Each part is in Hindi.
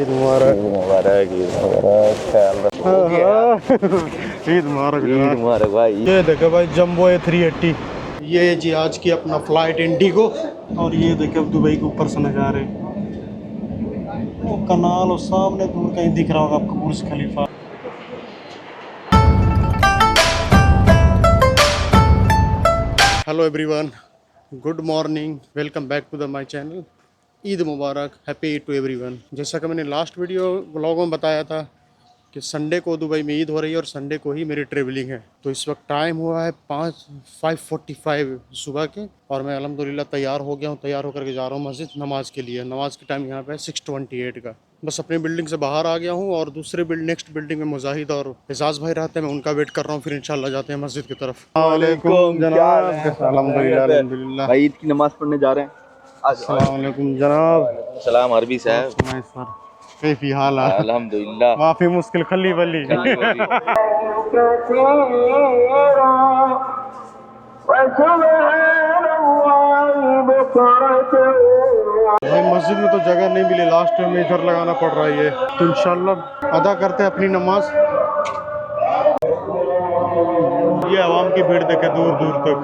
ईद मुबारक। ईद मुबारक, ईद मुबारक। ख्याल रखो। ईद मुबारक, ईद मुबारक भाई। ये देखो भाई जम्बो A380, ये जी आज की अपना फ्लाइट इंडिगो। और ये देखो दुबई के ऊपर से नज़ारे, वो कनाल और सामने दूर कहीं दिख रहा होगा आपको Burj Khalifa. Hello everyone, good morning, welcome back to the my channel. Eid Mubarak, happy Eid to everyone. जैसा कि मैंने लास्ट वीडियो व्लॉग में बताया था कि संडे को दुबई में ईद हो रही है और संडे को ही मेरी ट्रेवलिंग है। तो इस वक्त टाइम हुआ है 5:45 सुबह के, और मैं अल्हम्दुलिल्लाह तैयार हो गया हूँ। तैयार होकर के जा रहा हूँ मस्जिद नमाज के लिए। नमाज के टाइम यहाँ पे 6:28 का। बस अपनी बिल्डिंग से बाहर आ गया हूँ और दूसरे नेक्स्ट बिल्डिंग में मुजाहिद और एजाज भाई रहते हैं। मैं उनका वेट कर रहा हूँ, फिर इंशाल्लाह जाते हैं मस्जिद की तरफ। वालेकुम जनाब, अल्हम्दुलिल्लाह अल्हम्दुलिल्लाह। भाई ईद की नमाज पढ़ने जा रहे हैं। अस्सलाम वालेकुम जनाब। सलाम अरबी साहब। सुनाए सर, कैफी हाल है? अल्हम्दुलिल्लाह। माफी मुश्किल खली बली। भाई मस्जिद में तो जगह नहीं मिली, लास्ट में इधर लगाना पड़ रहा है ये। तो इंशाल्लाह अदा करते हैं अपनी नमाज। ये आवाम की भीड़ देखे दूर दूर तक।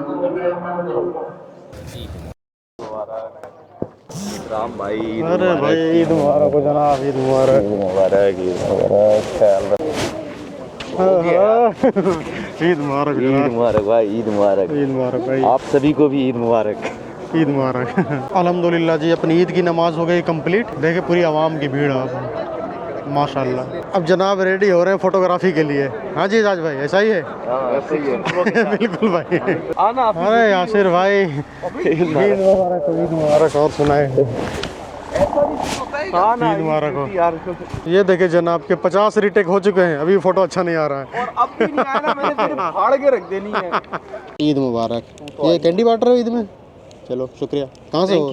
राम भाई। अरे भाई ईद मुबारक हो जनाब, ईद मुबारक। ईद मुबारक, ईद मुबारक। ख्याल रखो। ईद मुबारक ईद जनाब, मुबारक भाई, ईद मुबारक। ईद मुबारक भाई, आप सभी को भी ईद मुबारक। ईद मुबारक। अल्हम्दुलिल्लाह जी, अपनी ईद की नमाज हो गई कंप्लीट। देखे पूरी आवाम की भीड़ है माशाल्लाह। अब जनाब रेडी हो रहे हैं फोटोग्राफी के लिए। हाँ जी राज भाई, ऐसा ही है? ऐसे ही है। बिल्कुल भाई। आना। अरे यासिर भाई, ईद मुबारक हो, ईद मुबारक। और सुनाए, ईद मुबारक हो। ये देखे जनाब के 50 रीटेक हो चुके हैं, अभी फोटो अच्छा नहीं आ रहा है। और अब भी नहीं आया ना, मैंने तेरे फाड़ के रख देनी है। ईद मुबारक। ये कैंडी बांट रहे हो ईद में? चलो शुक्रिया। कहाँ से हो?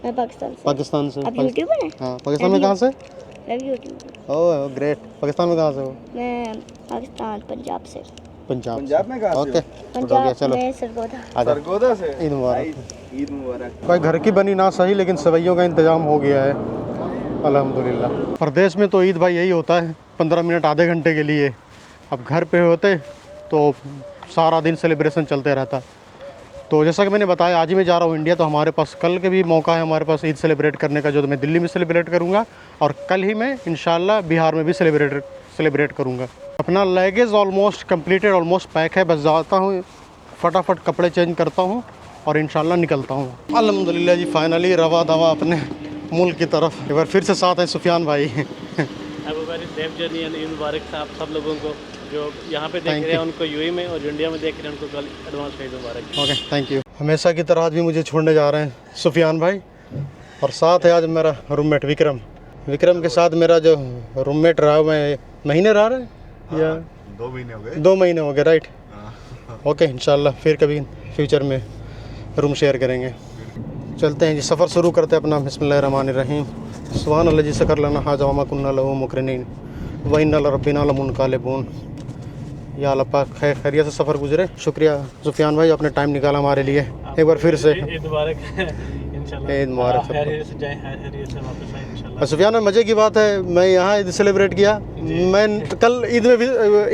मैं पाकिस्तान से। पाकिस्तान से। आप यूट्यूबर हैं? हाँ, पाकिस्तान में कहाँ से? मैं भी यूट्यूबर। Oh great. पाकिस्तान में कहाँ से हो? मैं पाकिस्तान पंजाब से। पंजाब। पंजाब में कहाँ से? ओके, पंजाब चलो में सरगोदा। आजा। सरगोदा से। ईद मुबारक। ईद मुबारक भाई घर की बनी ना सही, लेकिन सवैयों का इंतजाम हो गया है अल्हम्दुलिल्लाह। प्रदेश में तो ईद भाई यही होता है, 15 मिनट आधे घंटे के लिए। अब घर पे होते तो सारा दिन सेलिब्रेशन चलते रहता। तो जैसा कि मैंने बताया, आज ही मैं जा रहा हूँ इंडिया, तो हमारे पास कल के भी मौका है हमारे पास ईद सेलिब्रेट करने का, जो तो मैं दिल्ली में सेलिब्रेट करूँगा। और कल ही मैं इंशाल्लाह बिहार में भी सेलिब्रेट करूँगा। अपना luggage almost completed, almost pack है। बस जाता हूँ, फटाफट कपड़े चेंज करता हूँ और इंशाल्लाह निकलता हूँ। अल्हम्दुलिल्लाह जी, फाइनली रवा दवा अपने मुल्क की तरफ। एक बार फिर से साथ है सुफियान भाई। सेफ जर्नी एंड ईद मुबारक था आप सब लोगों को, जो यहाँ पे देख रहे हैं उनको यूएई में, और जो इंडिया में देख रहे हैं उनको कल advance Eid Mubarak. Okay, thank you. हमेशा की तरह आज भी मुझे छोड़ने जा रहे हैं सुफियान भाई, और साथ है आज मेरा रूममेट विक्रम। विक्रम के साथ मेरा जो रूममेट रहा, मैं महीने रहा है या 2 महीने हो गए। 2 महीने हो गए, राइट? ओके, इंशाल्लाह फिर कभी फ्यूचर में रूम शेयर करेंगे। चलते हैं जी, सफ़र शुरू करते हैं अपना। बिस्मिल्लाहिर्रहमानिर्रहीम। सुभान अल्लाह जी से कर लेना हाजा वमा कुन्ना लहू मुकरिनीन व इन्ना लरब्बिना लमुनक़ालिबून। या अल्लाह पाक खैरियत से सफ़र गुजरे। शुक्रिया सुफियान भाई, आपने टाइम निकाला हमारे लिए। एक बार फिर से ईद मुबारक। इंशाल्लाह ईद मुबारक। खैरियत से जाएं, खैरियत से वापस आएं इंशाल्लाह। सुफियान भाई, मज़े की बात है, मैं यहाँ ईद सेलिब्रेट किया, मैं कल ईद में भी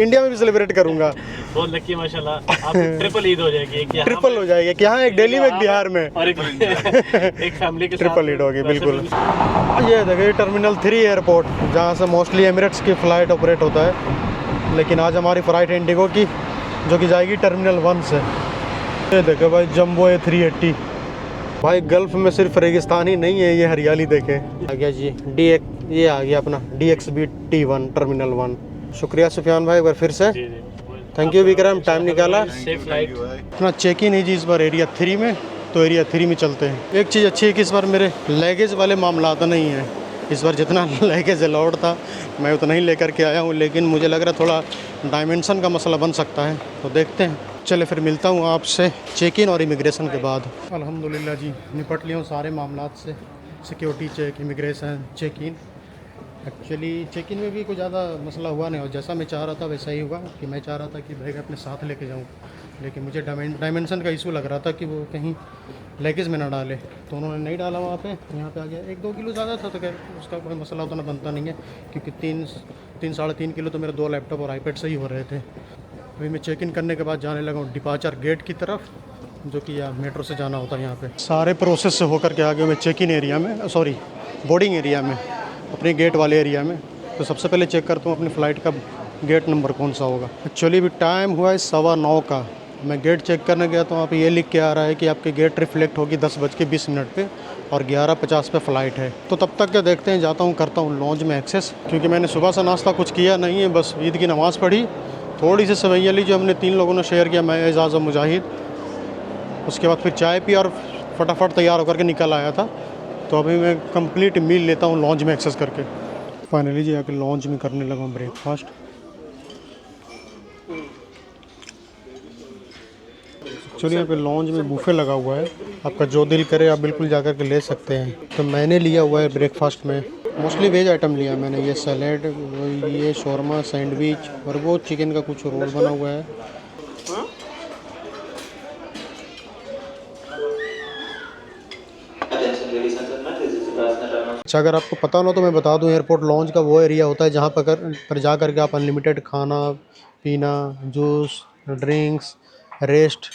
इंडिया में भी सेलिब्रेट करूँगा। बहुत लकी माशाल्लाह, आप ट्रिपल ईद हो जाएगी, एक यहाँ ट्रिपल हो जाएगी कि यहाँ एक दिल्ली में, एक बिहार में, और एक फैमिली के साथ ट्रिपल ईद होगी। बिल्कुल। ये देखिए टर्मिनल 3 एयरपोर्ट, जहाँ से मोस्टली एमिरेट्स की फ़्लाइट ऑपरेट होता है। लेकिन आज हमारी फ़्लाइट इंडिगो की, जो कि जाएगी टर्मिनल 1 से। ये देखो भाई जम्बो A380। भाई गल्फ़ में सिर्फ रेगिस्तान ही नहीं है, ये हरियाली देखे। आ गया जी ये आ गया अपना DXB T1 टर्मिनल 1। शुक्रिया सुफियान भाई एक बार फिर से। थैंक यू विक्रम, टाइम निकाला। Safe flight. अपना चेक इन है जी इस बार एरिया 3 में, तो एरिया 3 में चलते हैं। एक चीज़ अच्छी है कि इस बार मेरे लगेज वाले मामला तो नहीं है। इस बार जितना लगेज अलाउड था मैं उतना ही लेकर के आया हूँ, लेकिन मुझे लग रहा है थोड़ा डायमेंशन का मसला बन सकता है, तो देखते हैं। चले फिर मिलता हूँ आपसे चेक इन और इमिग्रेशन के बाद। अल्हम्दुलिल्लाह जी, निपट लिया हूँ सारे मामलात से, security check, immigration, check in. Actually check in में भी कोई ज़्यादा मसला हुआ नहीं, और जैसा मैं चाह रहा था वैसा ही हुआ कि मैं चाह रहा था कि बैग अपने साथ लेके जाऊँ, लेकिन मुझे डायमेंशन का इशू लग रहा था कि वो कहीं लगेज में ना डाले, तो उन्होंने नहीं डाला वहाँ पे। यहाँ पे आ गया 1-2 किलो ज़्यादा था, तो खैर उसका कोई मसला उतना बनता नहीं है, क्योंकि 3-3.5 किलो तो मेरे 2 लैपटॉप और आईपैड से ही हो रहे थे। अभी मैं चेक इन करने के बाद जाने लगा हूँ डिपार्चर गेट की तरफ, जो कि यहाँ मेट्रो से जाना होता है। यहाँ पे सारे प्रोसेस से होकर के आ गया मैं चेक इन एरिया में, सॉरी बोर्डिंग एरिया में, अपने गेट वाले एरिया में। तो सबसे पहले चेक करता हूँ अपनी फ़्लाइट का गेट नंबर कौन सा होगा। एक्चुअली अभी टाइम हुआ है 9:15 का। मैं गेट चेक करने गया तो वहाँ पे ये लिख के आ रहा है कि आपके गेट रिफ्लेक्ट होगी 10:20 पे और 11:50 पे फ़्लाइट है। तो तब तक क्या देखते हैं, जाता हूँ करता हूँ लॉन्च में एक्सेस, क्योंकि मैंने सुबह से नाश्ता कुछ किया नहीं है, बस ईद की नमाज़ पढ़ी, थोड़ी सी सवैयाँ ली जो हमने 3 लोगों ने शेयर किया, मैं एजाज़ और मुजाहिद। उसके बाद फिर चाय पी और फटाफट तैयार होकर के निकल आया था। तो अभी मैं कंप्लीट मील लेता हूँ लॉन्च में एक्सेस करके। फाइनली जी आके लॉन्च में करने लगा हूँ ब्रेकफास्ट। एक्चुअली यहाँ पे लॉन्च में बूफे लगा हुआ है, आपका जो दिल करे आप बिल्कुल जा कर के ले सकते हैं। तो मैंने लिया हुआ है ब्रेकफास्ट में मोस्टली वेज आइटम लिया मैंने, ये सैलेड, ये शौरमा, सैंडविच और वो चिकन का कुछ रोल बना हुआ है। अच्छा, अगर आपको पता ना तो मैं बता दूं, एयरपोर्ट लॉन्च का वो एरिया होता है जहाँ पर जा कर के आप अनलिमिटेड खाना पीना, juice, drinks, rest,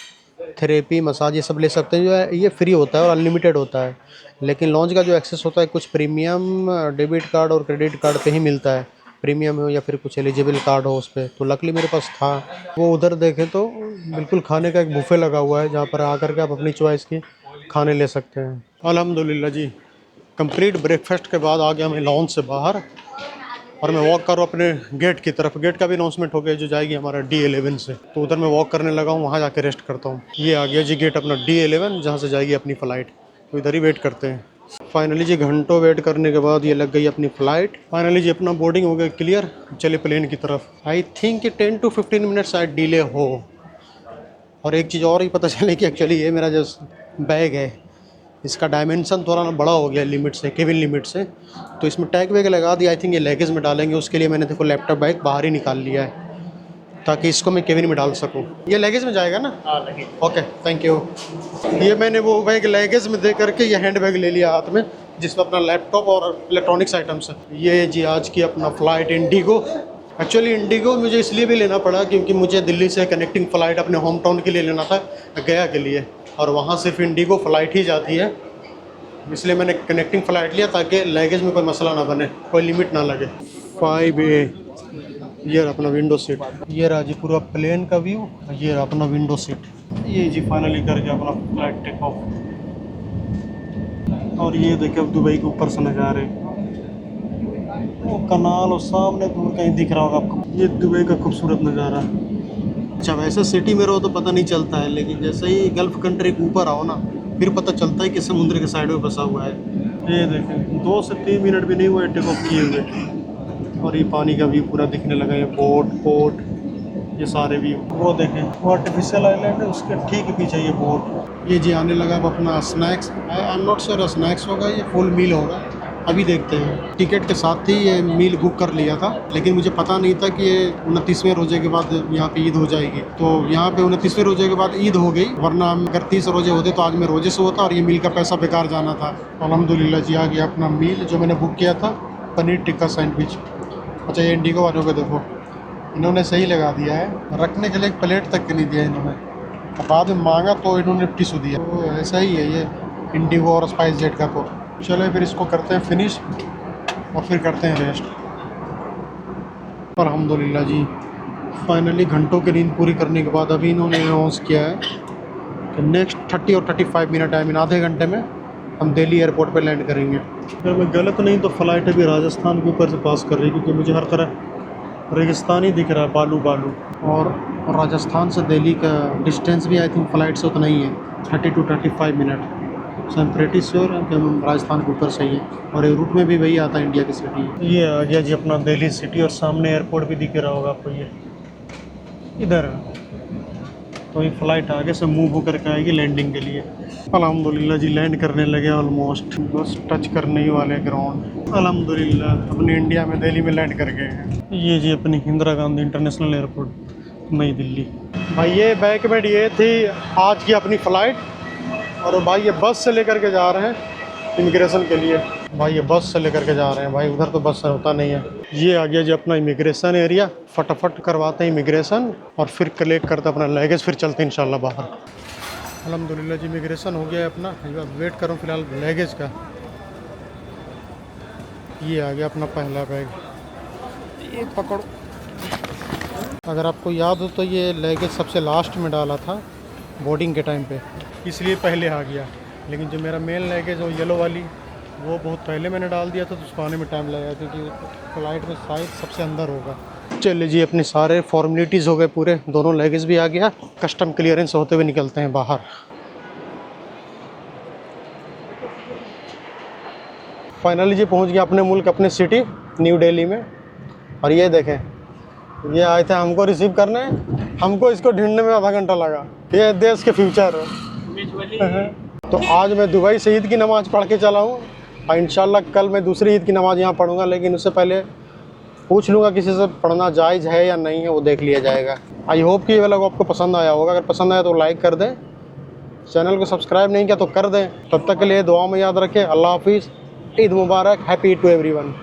therapy, massage ये सब ले सकते हैं। जो है ये फ्री होता है और अनलिमिटेड होता है। लेकिन लॉन्च का जो एक्सेस होता है कुछ प्रीमियम डेबिट कार्ड और क्रेडिट कार्ड पे ही मिलता है, प्रीमियम हो या फिर कुछ एलिजिबल कार्ड हो उस पर। तो लकीली मेरे पास था वो। उधर देखें तो बिल्कुल खाने का एक बुफे लगा हुआ है, जहाँ पर आकर के आप अपनी चॉइस की खाने ले सकते हैं। अल्हम्दुलिल्लाह जी, कंप्लीट ब्रेकफास्ट के बाद आ गया मैं लॉन्च से बाहर और मैं वॉक कर रहा हूँ अपने गेट की तरफ। गेट का भी अनाउंसमेंट हो गया जो जाएगी हमारा D11 से, तो उधर मैं वॉक करने लगा हूँ, वहाँ जाके रेस्ट करता हूँ। ये आ गया जी गेट अपना D11, जहाँ से जाएगी अपनी फ़्लाइट, तो इधर ही वेट करते हैं। फाइनली जी घंटों वेट करने के बाद ये लग गई अपनी फ़्लाइट। फाइनली जी अपना बोर्डिंग हो गया क्लियर, चले प्लेन की तरफ। आई थिंक 10 to 15 मिनट शायद डिले हो। और एक चीज़ और ही पता चली कि एक्चुअली ये मेरा जो बैग है इसका डायमेंशन थोड़ा ना बड़ा हो गया लिमिट से, केबिन लिमिट से, तो इसमें टैग वैग लगा दिया। आई थिंक ये लगेज में डालेंगे, उसके लिए मैंने देखो लैपटॉप बैग बाहर ही निकाल लिया है ताकि इसको मैं केबिन में डाल सकूं। ये लगेज में जाएगा ना? हाँ लगेज। Okay, thank you. ये मैंने वो बैग लगेज में दे करके ये हैंड बैग ले लिया हाथ में, जिसमें अपना लैपटॉप और इलेक्ट्रॉनिक्स आइटम्स है। ये जी आज की अपना फ़्लाइट इंडिगो। एक्चुअली इंडिगो मुझे इसलिए भी लेना पड़ा क्योंकि मुझे दिल्ली से कनेक्टिंग फ़्लाइट अपने होम टाउन के लिए लेना था, गया के लिए, और वहाँ सिर्फ इंडिगो फ़्लाइट ही जाती है, इसलिए मैंने कनेक्टिंग फ़्लाइट लिया ताकि लगेज में कोई मसला ना बने, कोई लिमिट ना लगे। 5A, ये रहा अपना विंडो सीट। ये रहा जी पूरा प्लेन का व्यू, ये रहा अपना विंडो सीट। ये जी फाइनली करके अपना फ्लाइट टेक ऑफ। और ये देखिए अब दुबई के ऊपर से नज़ारे, वो कनाल और सामने दूर कहीं दिख रहा होगा आपको, ये दुबई का खूबसूरत नज़ारा। अच्छा वैसे सिटी में रहो तो पता नहीं चलता है, लेकिन जैसे ही गल्फ़ कंट्री के ऊपर आओ ना फिर पता चलता है कि समुद्र के साइड में बसा हुआ है। ये देखें 2 से 3 मिनट भी नहीं हुए टेक ऑफ किए हुए, और ये पानी का व्यू पूरा दिखने लगा है, पोर्ट, ये सारे व्यू। वो देखें वो आर्टिफिशियल आइलैंड है, उसके ठीक पीछे ये पोर्ट। ये जी आने लगा अब अपना snacks. I am not sure snacks होगा ये फुल मील होगा, अभी देखते हैं। टिकट के साथ ही ये मील बुक कर लिया था, लेकिन मुझे पता नहीं था कि ये 29वें रोजे के बाद यहाँ पे ईद हो जाएगी। तो यहाँ पे 29वें रोजे के बाद ईद हो गई, वरना अगर 30 रोजे होते तो आज मैं रोजे से होता और ये मील का पैसा बेकार जाना था। अल्हम्दुलिल्लाह जी आ गया अपना मील जो मैंने बुक किया था, पनीर टिक्का सैंडविच। अच्छा ये इंडिगो वालों को देखो, इन्होंने सही लगा दिया है, रखने के लिए एक प्लेट तक के नहीं दिया इन्होंने, बाद में मांगा तो इन्होंने टिशू दिया। तो ऐसा ही है ये इंडिगो और स्पाइस जेट का। तो चलो फिर इसको करते हैं फिनिश और फिर करते हैं रेस्ट। अल्हम्दुलिल्लाह जी फाइनली घंटों की नींद पूरी करने के बाद अभी इन्होंने अनाउंस किया है कि नेक्स्ट 30 और 35 मिनट आई मीन आधे घंटे में हम दिल्ली एयरपोर्ट पर लैंड करेंगे। अगर मैं गलत नहीं तो फ़्लाइट अभी राजस्थान के ऊपर से पास कर रही है, क्योंकि मुझे हर तरफ रेगिस्तान ही दिख रहा है, बालू। और राजस्थान से दिल्ली का डिस्टेंस भी आई थिंक फ़्लाइट से उतना ही है, 30 to 35 minute. So I am pretty sure कि हम राजस्थान के ऊपर सही है, और ये रूट में भी वही आता है, इंडिया की सिटी। ये आ गया जी अपना दिल्ली सिटी, और सामने एयरपोर्ट भी दिख रहा होगा आपको, ये इधर। तो ये फ्लाइट आगे से मूव होकर के आएगी लैंडिंग के लिए। अल्हम्दुलिल्लाह जी लैंड करने लगे ऑलमोस्ट, बस टच करने ही वाले ग्राउंड। अल्हम्दुलिल्लाह अपने इंडिया में दिल्ली में लैंड कर गए हैं। ये जी अपनी इंदिरा गांधी इंटरनेशनल एयरपोर्ट नई दिल्ली। भाई ये बैक में ये थी आज की अपनी फ़्लाइट, और भाई ये बस से लेकर के जा रहे हैं इमिग्रेशन के लिए। भाई ये बस से लेकर के जा रहे हैं भाई, उधर तो बस होता नहीं है। ये आ गया जी अपना इमिग्रेशन एरिया, फटाफट करवाते हैं इमिग्रेशन और फिर कलेक्ट करते अपना लगेज, फिर चलते हैं इंशाल्लाह बाहर। अल्हम्दुलिल्लाह जी इमिग्रेशन हो गया है अपना। वेट करूँ फिलहाल लगेज का। ये आ गया अपना पहला बैग, ये पकड़ो। अगर आपको याद हो तो ये लगेज सबसे लास्ट में डाला था बोर्डिंग के टाइम पे, इसलिए पहले आ गया। लेकिन जो मेरा मेन लगेज वो येलो वाली, वो बहुत पहले मैंने डाल दिया था, तो उसको आने में टाइम लगेगा क्योंकि फ़्लाइट में शायद सबसे अंदर होगा। चलिए जी अपने सारे फॉर्मेलिटीज़ हो गए पूरे, दोनों लगेज भी आ गया। कस्टम क्लियरेंस होते हुए निकलते हैं बाहर। फाइनली जी पहुंच गया अपने मुल्क, अपने सिटी न्यू दिल्ली में। और ये देखें, ये आए थे हमको रिसीव करने, हमको इसको ढूंढने में आधा घंटा लगा। ये देश के फ्यूचर तो आज मैं दुबई से ईद की नमाज़ पढ़ के चला हूँ, और इंशाल्लाह कल मैं दूसरी ईद की नमाज़ यहाँ पढ़ूँगा। लेकिन उससे पहले पूछ लूँगा किसी से पढ़ना जायज़ है या नहीं है, वो देख लिया जाएगा। आई होप कि ये वाला आपको पसंद आया होगा। अगर पसंद आया तो लाइक कर दें, चैनल को सब्सक्राइब नहीं किया तो कर दें। तब तक के लिए दुआ में याद रखें। अल्लाह हाफिज़, Eid Mubarak, happy Eid to everyone.